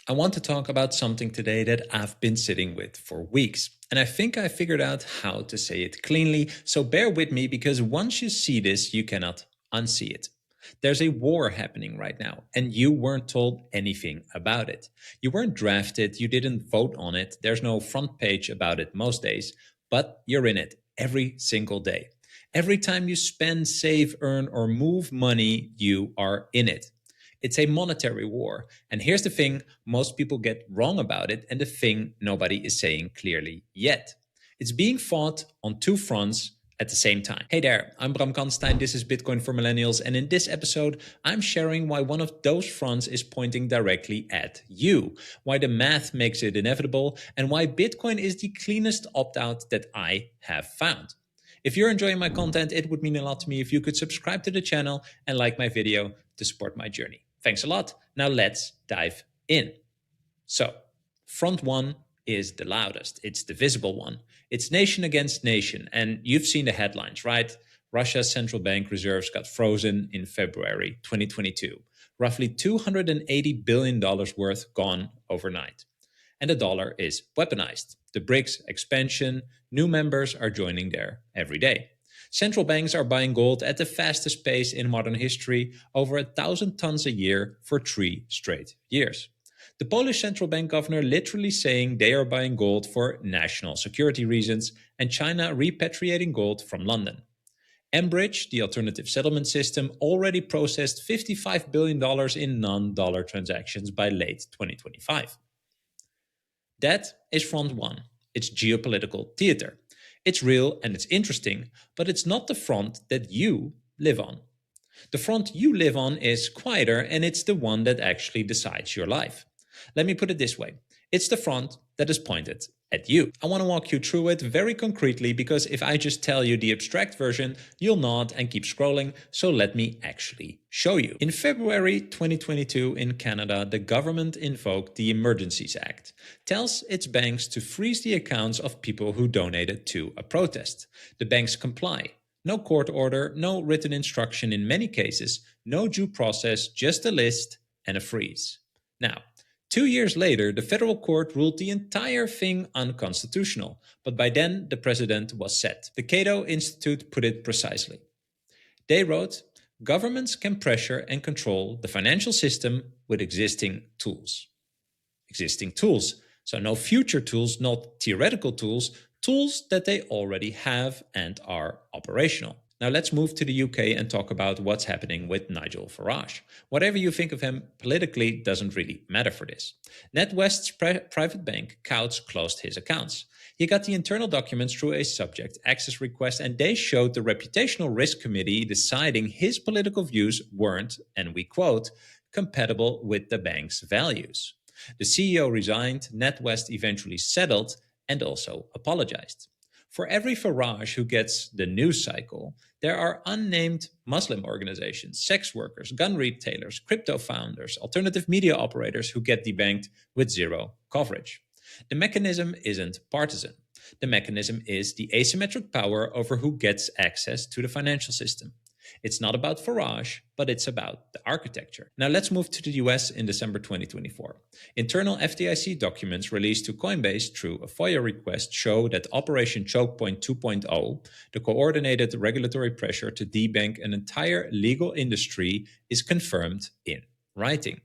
I want to talk about something today that I've been sitting with for weeks. And I think I figured out how to say it cleanly, so bear with me because once you see this, you cannot unsee it. There's a war happening right now, and you weren't told anything about it. You weren't drafted, you didn't vote on it, there's no front page about it most days, but you're in it every single day. Every time you spend, save, earn, or move money, you are in it. It's a monetary war. And here's the thing most people get wrong about it, and the thing nobody is saying clearly yet. It's being fought on two fronts at the same time. Hey there, I'm Bram Kanstein. This is Bitcoin for Millennials. And in this episode, I'm sharing why one of those fronts is pointing directly at you, why the math makes it inevitable, and why Bitcoin is the cleanest opt-out that I have found. If you're enjoying my content, it would mean a lot to me if you could subscribe to the channel and like my video to support my journey. Thanks a lot. Now let's dive in. So, front one is the loudest. It's the visible one. It's nation against nation. And you've seen the headlines, right? Russia's central bank reserves got frozen in February 2022. Roughly $280 billion worth gone overnight. And the dollar is weaponized. The BRICS expansion, new members are joining there every day. Central banks are buying gold at the fastest pace in modern history, over 1,000 tons a year for 3 straight years. The Polish central bank governor literally saying they are buying gold for national security reasons, and China repatriating gold from London. Enbridge, the alternative settlement system, already processed $55 billion in non-dollar transactions by late 2025. That is front one. It's geopolitical theater. It's real and it's interesting, but it's not the front that you live on. The front you live on is quieter, and it's the one that actually decides your life. Let me put it this way. It's the front that is pointed at you. I want to walk you through it very concretely because if I just tell you the abstract version, you'll nod and keep scrolling, so let me actually show you. In February 2022 in Canada, the government invoked the Emergencies Act, tells its banks to freeze the accounts of people who donated to a protest. The banks comply. No court order, no written instruction in many cases, no due process, just a list and a freeze. Now, 2 years later, the federal court ruled the entire thing unconstitutional, but by then the precedent was set. The Cato Institute put it precisely. They wrote, governments can pressure and control the financial system with existing tools. Existing tools. So no future tools, not theoretical tools, tools that they already have and are operational. Now let's move to the UK and talk about what's happening with Nigel Farage. Whatever you think of him politically doesn't really matter for this. NatWest's private bank, Coutts, closed his accounts. He got the internal documents through a subject access request, and they showed the Reputational Risk Committee deciding his political views weren't, and we quote, compatible with the bank's values. The CEO resigned, NatWest eventually settled, and also apologized. For every Farage who gets the news cycle, there are unnamed Muslim organizations, sex workers, gun retailers, crypto founders, alternative media operators who get debanked with zero coverage. The mechanism isn't partisan. The mechanism is the asymmetric power over who gets access to the financial system. It's not about Farage, but it's about the architecture. Now let's move to the US in December 2024. Internal FDIC documents released to Coinbase through a FOIA request show that Operation Chokepoint 2.0, the coordinated regulatory pressure to debank an entire legal industry, is confirmed in writing.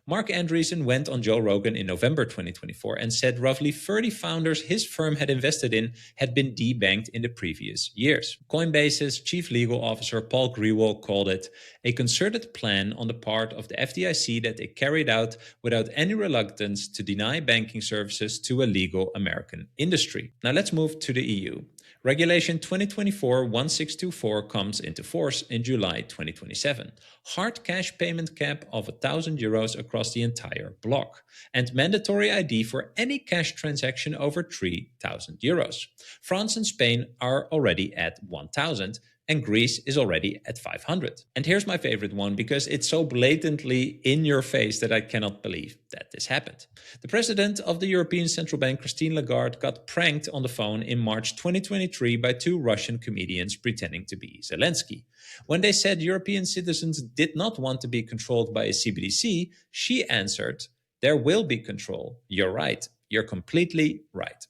Mark Andreessen went on Joe Rogan in November 2024 and said roughly 30 founders his firm had invested in had been debanked in the previous years. Coinbase's chief legal officer Paul Grewal called it a concerted plan on the part of the FDIC that they carried out without any reluctance to deny banking services to a legal American industry. Now let's move to the EU. Regulation 2024-1624 comes into force in July 2027. Hard cash payment cap of €1,000 across the entire block, and mandatory ID for any cash transaction over €3,000. France and Spain are already at 1,000, and Greece is already at 500. And here's my favorite one because it's so blatantly in your face that I cannot believe that this happened. The president of the European Central Bank, Christine Lagarde, got pranked on the phone in March 2023 by 2 Russian comedians pretending to be Zelensky. When they said European citizens did not want to be controlled by a CBDC, she answered, There will be control. You're right. You're completely right.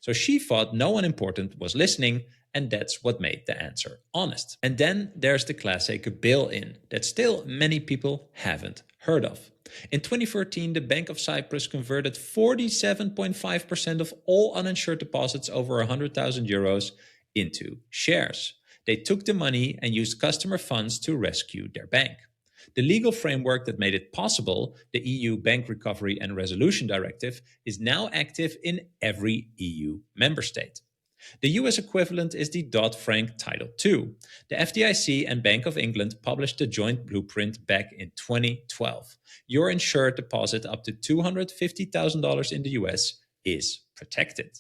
So she thought no one important was listening, and that's what made the answer honest. And then there's the classic bail-in that still many people haven't heard of. In 2013, the Bank of Cyprus converted 47.5% of all uninsured deposits over 100,000 euros into shares. They took the money and used customer funds to rescue their bank. The legal framework that made it possible, the EU Bank Recovery and Resolution Directive, is now active in every EU member state. The US equivalent is the Dodd-Frank Title II. The FDIC and Bank of England published the joint blueprint back in 2012. Your insured deposit up to $250,000 in the US is protected.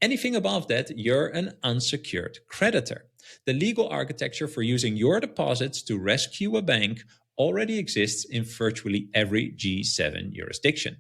Anything above that, you're an unsecured creditor. The legal architecture for using your deposits to rescue a bank already exists in virtually every G7 jurisdiction.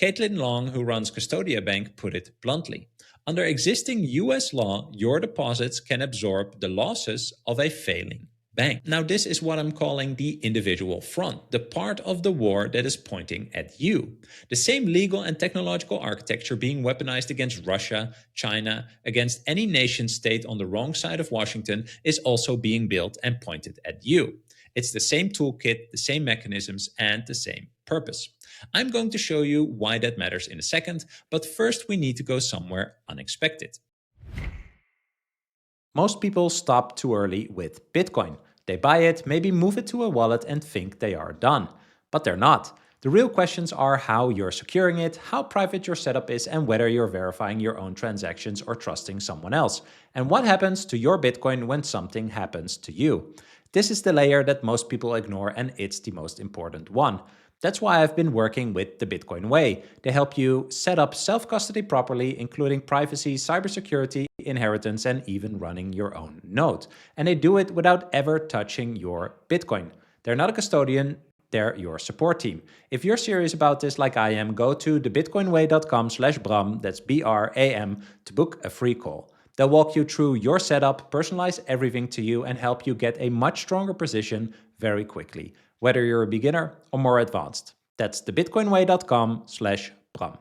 Caitlin Long, who runs Custodia Bank, put it bluntly. Under existing US law, your deposits can absorb the losses of a failing bank. Now, this is what I'm calling the individual front, the part of the war that is pointing at you. The same legal and technological architecture being weaponized against Russia, China, against any nation state on the wrong side of Washington is also being built and pointed at you. It's the same toolkit, the same mechanisms, and the same purpose. I'm going to show you why that matters in a second, but first we need to go somewhere unexpected. Most people stop too early with Bitcoin. They buy it, maybe move it to a wallet and think they are done. But they're not. The real questions are how you're securing it, how private your setup is, and whether you're verifying your own transactions or trusting someone else. And what happens to your Bitcoin when something happens to you? This is the layer that most people ignore, and it's the most important one. That's why I've been working with the Bitcoin Way. They help you set up self-custody properly, including privacy, cybersecurity, inheritance, and even running your own node. And they do it without ever touching your Bitcoin. They're not a custodian, they're your support team. If you're serious about this like I am, go to thebitcoinway.com/Bram, that's BRAM, to book a free call. They'll walk you through your setup, personalize everything to you, and help you get a much stronger position very quickly, whether you're a beginner or more advanced. That's thebitcoinway.com/Bram.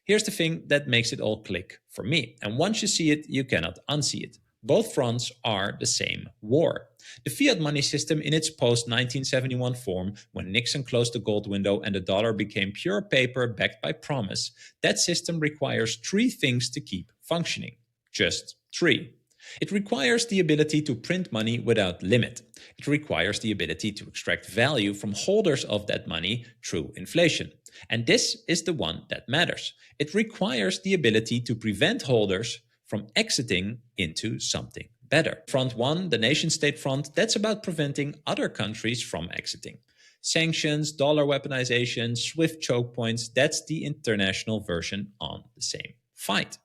Here's the thing that makes it all click for me. And once you see it, you cannot unsee it. Both fronts are the same war. The fiat money system in its post-1971 form, when Nixon closed the gold window and the dollar became pure paper backed by promise, that system requires three things to keep functioning. Just three. It requires the ability to print money without limit. It requires the ability to extract value from holders of that money through inflation. And this is the one that matters. It requires the ability to prevent holders from exiting into something better. Front one, the nation-state front, that's about preventing other countries from exiting. Sanctions, dollar weaponization, SWIFT choke points, that's the international version on the same fight.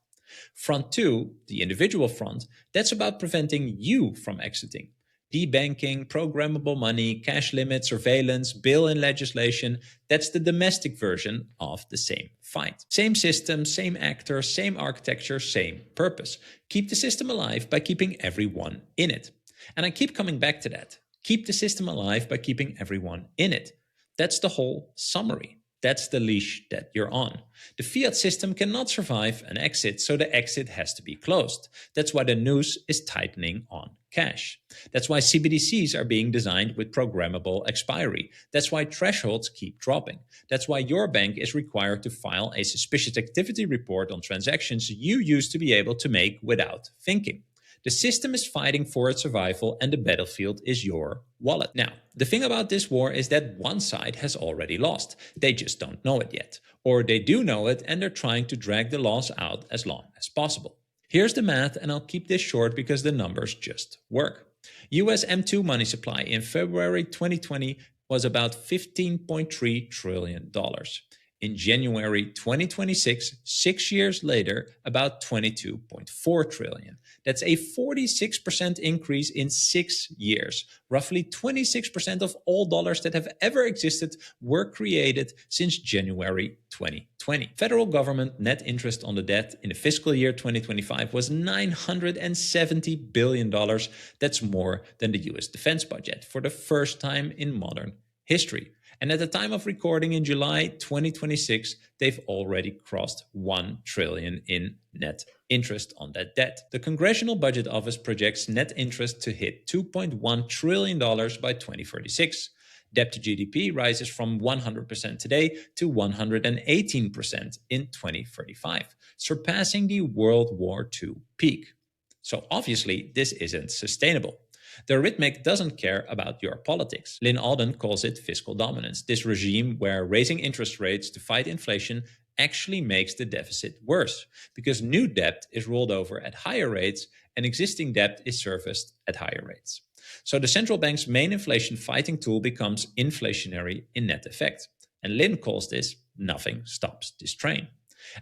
Front two, the individual front, that's about preventing you from exiting. Debanking, programmable money, cash limit, surveillance, bail-in legislation, that's the domestic version of the same fight. Same system, same actor, same architecture, same purpose. Keep the system alive by keeping everyone in it. And I keep coming back to that. Keep the system alive by keeping everyone in it. That's the whole summary. That's the leash that you're on. The fiat system cannot survive an exit, so the exit has to be closed. That's why the noose is tightening on cash. That's why CBDCs are being designed with programmable expiry. That's why thresholds keep dropping. That's why your bank is required to file a suspicious activity report on transactions you used to be able to make without thinking. The system is fighting for its survival, and the battlefield is your wallet. Now, the thing about this war is that one side has already lost. They just don't know it yet. Or they do know it and they're trying to drag the loss out as long as possible. Here's the math, and I'll keep this short because the numbers just work. US M2 money supply in February 2020 was about $15.3 trillion. In January 2026, 6 years later, about 22.4 trillion. That's a 46% increase in 6 years. Roughly 26% of all dollars that have ever existed were created since January 2020. Federal government net interest on the debt in the fiscal year 2025 was $970 billion. That's more than the US defense budget for the first time in modern history. And at the time of recording in July 2026, they've already crossed 1 trillion in net interest on that debt. The Congressional Budget Office projects net interest to hit $2.1 trillion by 2036. Debt to GDP rises from 100% today to 118% in 2035, surpassing the World War II peak. So obviously, this isn't sustainable. The arithmetic doesn't care about your politics. Lynn Alden calls it fiscal dominance, this regime where raising interest rates to fight inflation actually makes the deficit worse, because new debt is rolled over at higher rates and existing debt is serviced at higher rates. So the central bank's main inflation fighting tool becomes inflationary in net effect. And Lynn calls this nothing stops this train.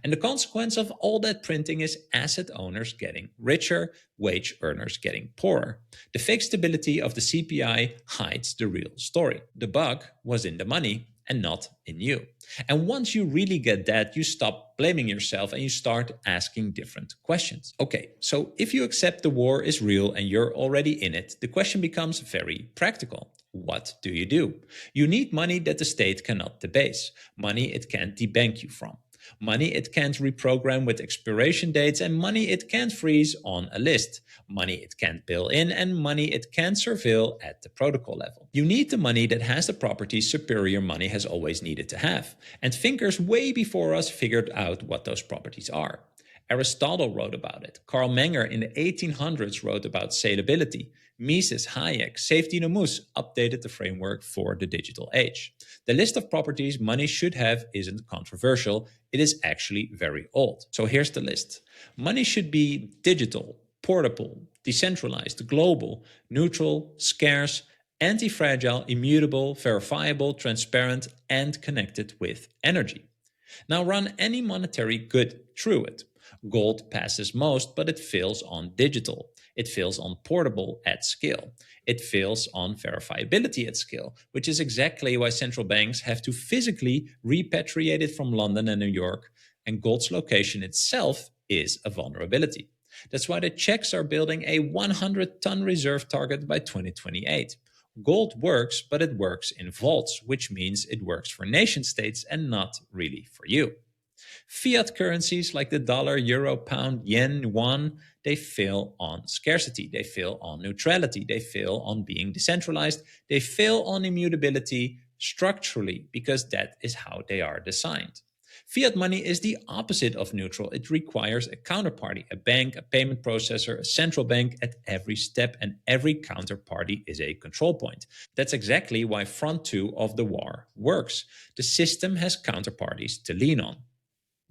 And the consequence of all that printing is asset owners getting richer, wage earners getting poorer. The fake stability of the CPI hides the real story. The bug was in the money and not in you. And once you really get that, you stop blaming yourself and you start asking different questions. Okay, so if you accept the war is real and you're already in it, the question becomes very practical. What do? You need money that the state cannot debase, money it can't debank you from. Money it can't reprogram with expiration dates, and money it can't freeze on a list. Money it can't bill in, and money it can't surveil at the protocol level. You need the money that has the properties superior money has always needed to have. And thinkers way before us figured out what those properties are. Aristotle wrote about it. Karl Menger in the 1800s wrote about salability. Mises, Hayek, Safety Nomus updated the framework for the digital age. The list of properties money should have isn't controversial. It is actually very old. So here's the list. Money should be digital, portable, decentralized, global, neutral, scarce, anti-fragile, immutable, verifiable, transparent, and connected with energy. Now run any monetary good through it. Gold passes most, but it fails on digital. It fails on portable at scale. It fails on verifiability at scale, which is exactly why central banks have to physically repatriate it from London and New York, and gold's location itself is a vulnerability. That's why the Czechs are building a 100-ton reserve target by 2028. Gold works, but it works in vaults, which means it works for nation states and not really for you. Fiat currencies like the dollar, euro, pound, yen, yuan, they fail on scarcity, they fail on neutrality, they fail on being decentralized, they fail on immutability structurally because that is how they are designed. Fiat money is the opposite of neutral. It requires a counterparty, a bank, a payment processor, a central bank at every step, and every counterparty is a control point. That's exactly why front two of the war works. The system has counterparties to lean on.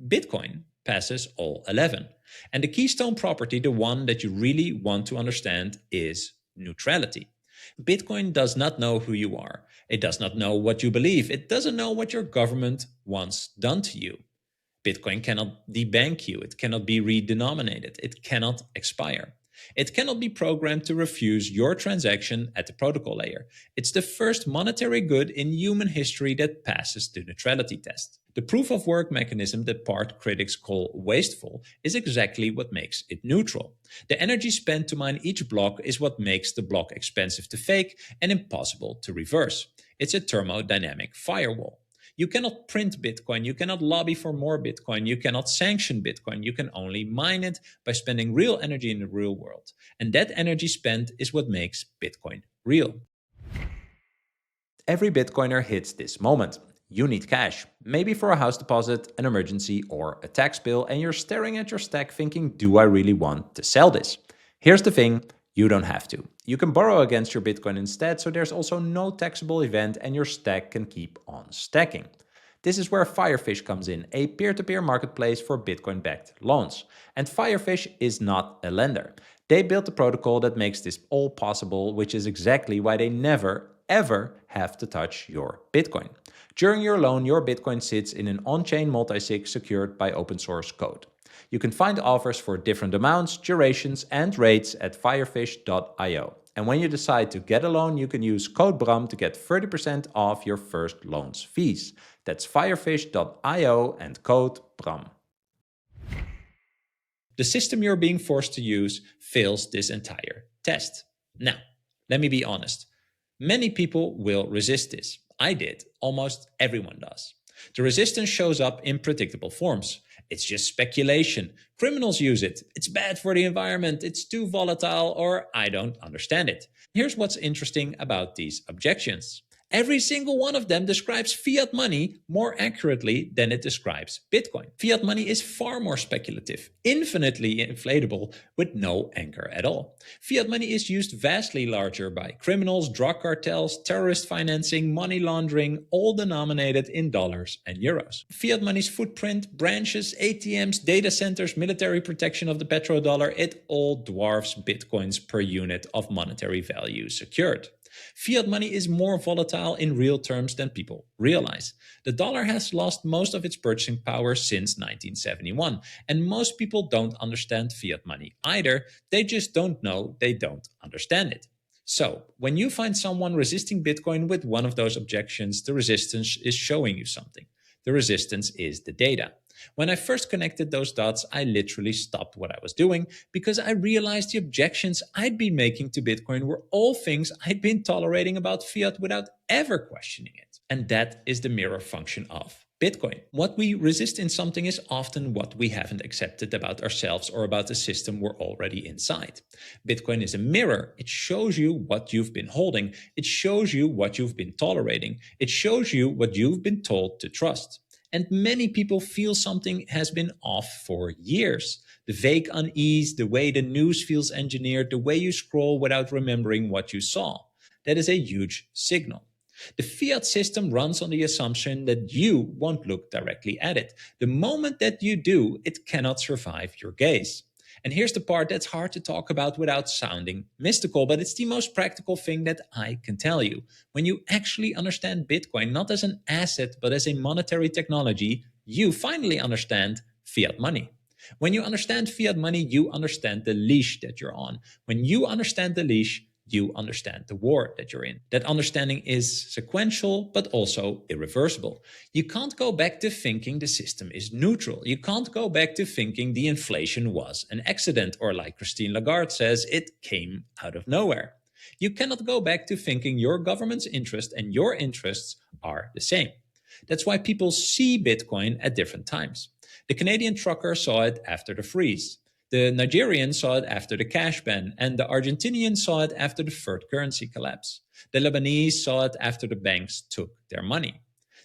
Bitcoin passes all 11. And the keystone property, the one that you really want to understand, is neutrality. Bitcoin does not know who you are. It does not know what you believe. It doesn't know what your government wants done to you. Bitcoin cannot debank you. It cannot be redenominated. It cannot expire. It cannot be programmed to refuse your transaction at the protocol layer. It's the first monetary good in human history that passes the neutrality test. The proof of work mechanism that part critics call wasteful is exactly what makes it neutral. The energy spent to mine each block is what makes the block expensive to fake and impossible to reverse. It's a thermodynamic firewall. You cannot print Bitcoin, you cannot lobby for more Bitcoin, you cannot sanction Bitcoin, you can only mine it by spending real energy in the real world. And that energy spent is what makes Bitcoin real. Every Bitcoiner hits this moment. You need cash, maybe for a house deposit, an emergency, or a tax bill, and you're staring at your stack thinking, do I really want to sell this? Here's the thing, you don't have to. You can borrow against your Bitcoin instead, so there's also no taxable event and your stack can keep on stacking. This is where Firefish comes in, a peer-to-peer marketplace for Bitcoin-backed loans. And Firefish is not a lender. They built a protocol that makes this all possible, which is exactly why they never, ever have to touch your Bitcoin. During your loan, your Bitcoin sits in an on-chain multisig secured by open source code. You can find offers for different amounts, durations, and rates at firefish.io. And when you decide to get a loan, you can use code BRAM to get 30% off your first loan's fees. That's firefish.io and code BRAM. The system you're being forced to use fails this entire test. Now, let me be honest. Many people will resist this. I did. Almost everyone does. The resistance shows up in predictable forms. It's just speculation. Criminals use it. It's bad for the environment. It's too volatile, or I don't understand it. Here's what's interesting about these objections. Every single one of them describes fiat money more accurately than it describes Bitcoin. Fiat money is far more speculative, infinitely inflatable, with no anchor at all. Fiat money is used vastly larger by criminals, drug cartels, terrorist financing, money laundering, all denominated in dollars and euros. Fiat money's footprint, branches, ATMs, data centers, military protection of the petrodollar, it all dwarfs Bitcoin's per unit of monetary value secured. Fiat money is more volatile in real terms than people realize. The dollar has lost most of its purchasing power since 1971, and most people don't understand fiat money either. They just don't know they don't understand it. So, when you find someone resisting Bitcoin with one of those objections, the resistance is showing you something. The resistance is the data. When I first connected those dots, I literally stopped what I was doing because I realized the objections I'd been making to Bitcoin were all things I'd been tolerating about fiat without ever questioning it. And that is the mirror function of Bitcoin. What we resist in something is often what we haven't accepted about ourselves or about the system we're already inside. Bitcoin is a mirror. It shows you what you've been holding. It shows you what you've been tolerating. It shows you what you've been told to trust. And many people feel something has been off for years. The vague unease, the way the news feels engineered, the way you scroll without remembering what you saw. That is a huge signal. The fiat system runs on the assumption that you won't look directly at it. The moment that you do, it cannot survive your gaze. And here's the part that's hard to talk about without sounding mystical, but it's the most practical thing that I can tell you. When you actually understand Bitcoin, not as an asset, but as a monetary technology, you finally understand fiat money. When you understand fiat money, you understand the leash that you're on. When you understand the leash, you understand the war that you're in. That understanding is sequential, but also irreversible. You can't go back to thinking the system is neutral. You can't go back to thinking the inflation was an accident, or like Christine Lagarde says, it came out of nowhere. You cannot go back to thinking your government's interest and your interests are the same. That's why people see Bitcoin at different times. The Canadian trucker saw it after the freeze. The Nigerian saw it after the cash ban, and the Argentinian saw it after the third currency collapse. The Lebanese saw it after the banks took their money.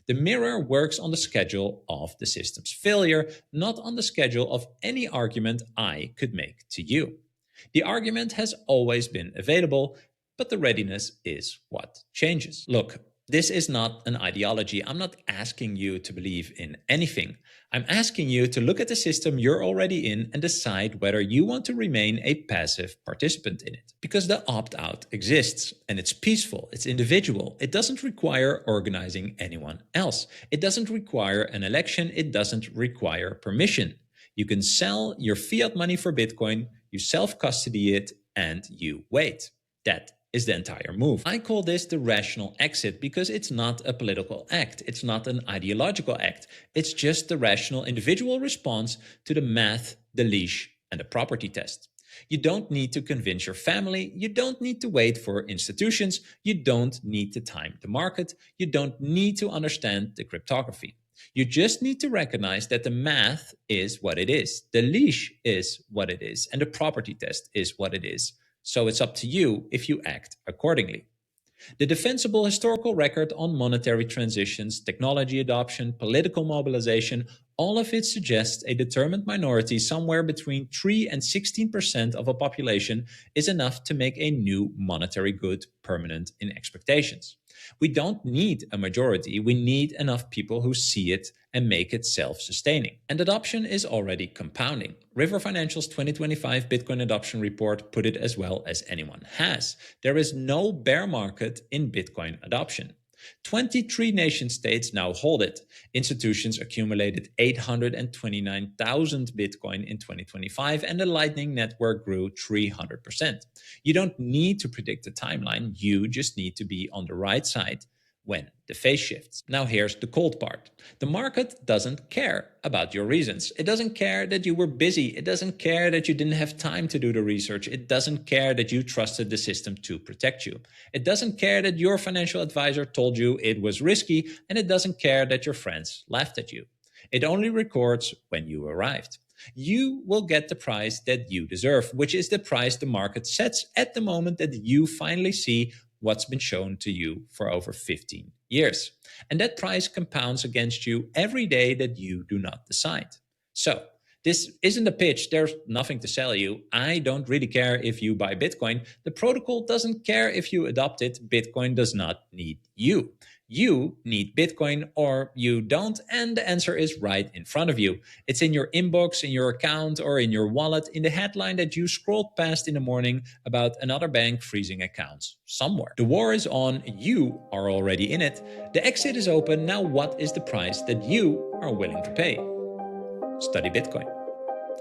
The mirror works on the schedule of the system's failure, not on the schedule of any argument I could make to you. The argument has always been available, but the readiness is what changes. Look, this is not an ideology. I'm not asking you to believe in anything. I'm asking you to look at the system you're already in and decide whether you want to remain a passive participant in it. Because the opt-out exists, and it's peaceful, it's individual. It doesn't require organizing anyone else. It doesn't require an election. It doesn't require permission. You can sell your fiat money for Bitcoin, you self-custody it, and you wait. That is the entire move. I call this the rational exit because it's not a political act. It's not an ideological act. It's just the rational individual response to the math, the leash, and the property test. You don't need to convince your family. You don't need to wait for institutions. You don't need to time the market. You don't need to understand the cryptography. You just need to recognize that the math is what it is. The leash is what it is. And the property test is what it is. So it's up to you if you act accordingly. The defensible historical record on monetary transitions, technology adoption, political mobilization, all of it suggests a determined minority somewhere between 3 and 16% of a population is enough to make a new monetary good permanent in expectations. We don't need a majority, we need enough people who see it and make it self-sustaining. And adoption is already compounding. River Financial's 2025 Bitcoin adoption report put it as well as anyone has. There is no bear market in Bitcoin adoption. 23 nation-states now hold it. Institutions accumulated 829,000 Bitcoin in 2025, and the Lightning Network grew 300%. You don't need to predict the timeline, you just need to be on the right side when the phase shifts. Now here's the cold part. The market doesn't care about your reasons. It doesn't care that you were busy. It doesn't care that you didn't have time to do the research. It doesn't care that you trusted the system to protect you. It doesn't care that your financial advisor told you it was risky, and it doesn't care that your friends laughed at you. It only records when you arrived. You will get the price that you deserve, which is the price the market sets at the moment that you finally see what's been shown to you for over 15 years. And that price compounds against you every day that you do not decide. So, this isn't a pitch. There's nothing to sell you. I don't really care if you buy Bitcoin. The protocol doesn't care if you adopt it. Bitcoin does not need you. You need Bitcoin or you don't, and the answer is right in front of you. It's in your inbox, in your account, or in your wallet, in the headline that you scrolled past in the morning about another bank freezing accounts somewhere. The war is on. You are already in it. The exit is open. Now what is the price that you are willing to pay? Study Bitcoin.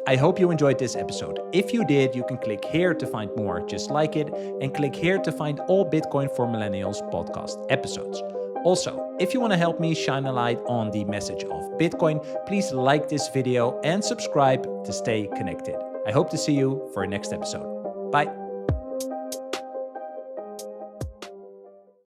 I hope you enjoyed this episode. If you did, you can click here to find more just like it, and click here to find all Bitcoin for Millennials podcast episodes. Also, if you want to help me shine a light on the message of Bitcoin, please like this video and subscribe to stay connected. I hope to see you for our next episode. Bye.